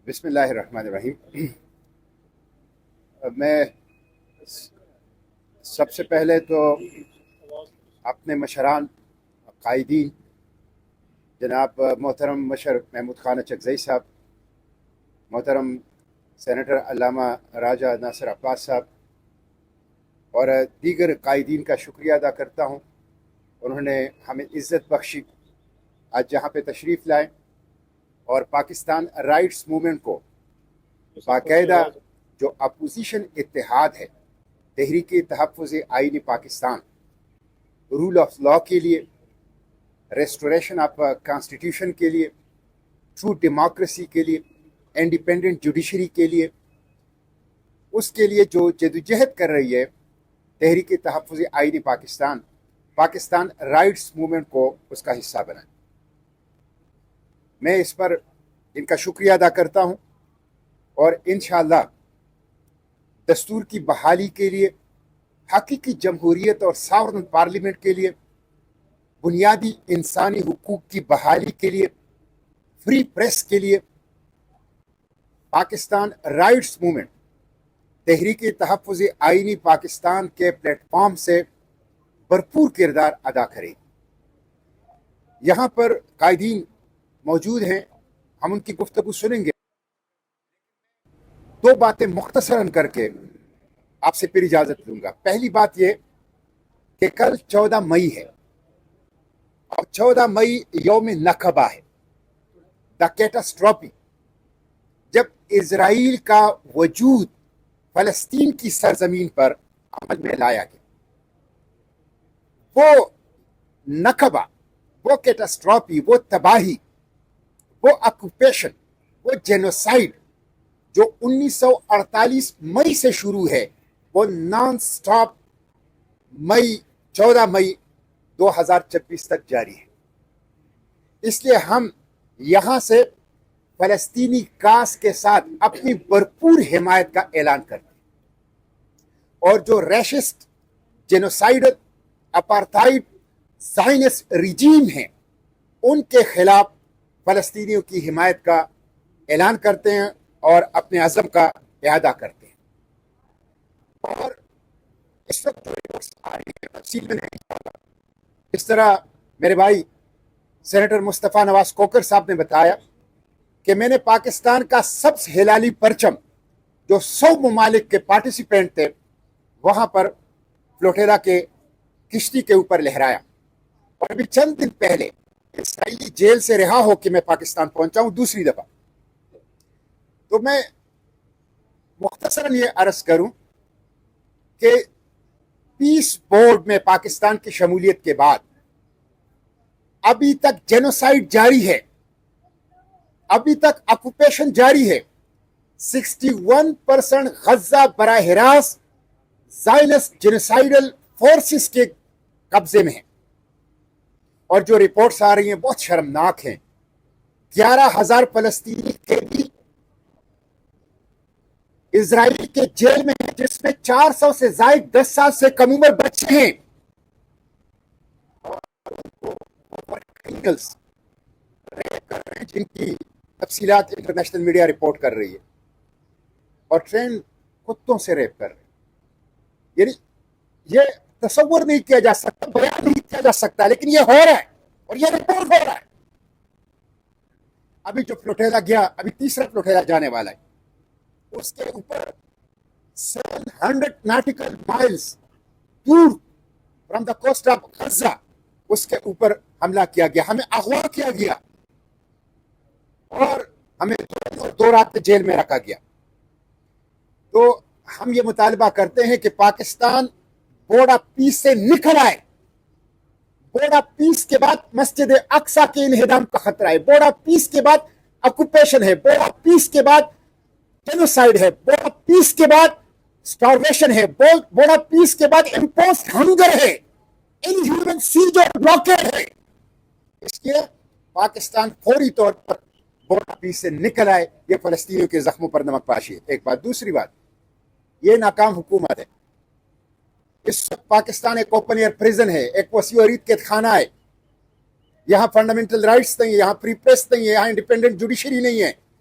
بسم اللہ الرحمن الرحیم۔ میں سب سے پہلے تو اپنے مشران قائدین جناب محترم مشر محمود خان چکزئی صاحب، محترم سینیٹر علامہ راجہ ناصر عباس صاحب اور دیگر قائدین کا شکریہ ادا کرتا ہوں۔ انہوں نے ہمیں عزت بخشی، آج جہاں پہ تشریف لائیں اور پاکستان رائٹس موومنٹ کو باقاعدہ جو اپوزیشن اتحاد ہے تحریک تحفظ آئین پاکستان، رول آف لا کے لیے، ریسٹوریشن آف کانسٹیٹیوشن کے لیے، ٹرو ڈیموکریسی کے لیے، انڈیپینڈنٹ جوڈیشری کے لیے، اس کے لیے جو جدوجہد کر رہی ہے تحریک تحفظ آئین پاکستان، پاکستان رائٹس موومنٹ کو اس کا حصہ بنائیں۔ میں اس پر ان کا شکریہ ادا کرتا ہوں اور انشاءاللہ دستور کی بحالی کے لیے، حقیقی جمہوریت اور ساورن پارلیمنٹ کے لیے، بنیادی انسانی حقوق کی بحالی کے لیے، فری پریس کے لیے پاکستان رائٹس موومنٹ تحریک تحفظ آئینی پاکستان کے پلیٹ فارم سے بھرپور کردار ادا کرے۔ یہاں پر قائدین موجود ہیں، ہم ان کی گفتگو سنیں گے۔ دو باتیں مختصراً کر کے آپ سے پھر اجازت لوں گا۔ پہلی بات یہ کہ کل 14 مئی ہے اور 14 مئی یوم نکبہ ہے، دا کیٹاسٹروفی، جب اسرائیل کا وجود فلسطین کی سرزمین پر عمل میں لایا گیا۔ وہ نکبہ، وہ کیٹاسٹروفی، وہ تباہی، وہ آکوپیشن، وہ جینوسائیڈ جو 1948 مئی سے شروع ہے، وہ نان سٹاپ 14 مئی 2026 تک جاری ہے۔ اس لیے ہم یہاں سے فلسطینی کاس کے ساتھ اپنی بھرپور حمایت کا اعلان کرتے ہیں، اور جو ریشسٹ، جینوسائیڈ، اپارتھائڈ، زائنسٹ رجیم ہیں، ان کے خلاف فلسطینیوں کی حمایت کا اعلان کرتے ہیں اور اپنے عزم کا اعادہ کرتے ہیں۔ اور اس وقت جو رپورٹس آ رہی ہیں تفصیل میں نہیں ہوگا، اس طرح میرے بھائی سینیٹر مصطفیٰ نواز کوکر صاحب نے بتایا کہ میں نے پاکستان کا سبز ہلالی پرچم جو 100 ممالک کے پارٹیسپینٹ تھے وہاں پر فلوٹیلا کے کشتی کے اوپر لہرایا، اور ابھی چند دن پہلے اسرائیلی جیل سے رہا ہو کہ میں پاکستان پہنچا ہوں دوسری دفعہ۔ تو میں مختصراً یہ عرض کروں کہ پیس بورڈ میں پاکستان کی شمولیت کے بعد ابھی تک جینوسائیڈ جاری ہے، ابھی تک آکوپیشن جاری ہے۔ 61% غزہ براہ راست زائنسٹ جینوسائیڈل فورسز کے قبضے میں ہے، اور جو رپورٹس آ رہی ہیں بہت شرمناک ہیں۔ 11,000 فلسطینی قیدی اسرائیل کے جیل میں ہیں، جس میں 400 سے زائد 10 سال سے کم عمر بچے ہیں، جن کی تفصیلات انٹرنیشنل میڈیا رپورٹ کر رہی ہے، اور ٹرین کتوں سے ریپ کر رہے ہیں۔ یعنی یہ تصور نہیں کیا جا سکتا، بیان نہیں کیا جا سکتا، لیکن یہ ہو رہا ہے اور یہ رپورٹ ہو رہا ہے۔ ابھی جو فلوٹیلا گیا، ابھی تیسرا فلوٹیلا جانے والا ہے، اس کے اوپر 700 ناٹیکل مائلز دور from the coast of Gaza اس کے اوپر حملہ کیا گیا، ہمیں اغوا کیا گیا اور ہمیں 2 رات جیل میں رکھا گیا۔ تو ہم یہ مطالبہ کرتے ہیں کہ پاکستان بورڈ آف پیس سے نکل آئے۔ بورڈ آف پیس کے بعد مسجد اقصی کے انہدام کا خطرہ ہے، بورڈ آف پیس کے بعد آکوپیشن ہے، بورڈ آف پیس کے بعد جینوسائیڈ ہے، بورڈ آف پیس کے بعد سٹارویشن ہے، بورڈ آف پیس کے بعد امپوزڈ ہنگر ہے، انہیومن سیج اور بلاکیڈ ہے۔ اس لیے پاکستان فوری طور پر بورڈ آف پیس سے نکل آئے۔ یہ فلسطینیوں کے زخموں پر نمک پاشی ہے، ایک بات۔ دوسری بات، یہ ناکام حکومت ہے۔ اس وقت پاکستان ایک اوپن ایئر پریزن ہے، ایک وسیع و عریض قید خانہ ہے۔ یہاں فنڈامنٹل رائٹس نہیں ہے، یہاں فری پریس نہیں ہے، یہاں انڈیپینڈنٹ جوڈیشری نہیں ہے،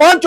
5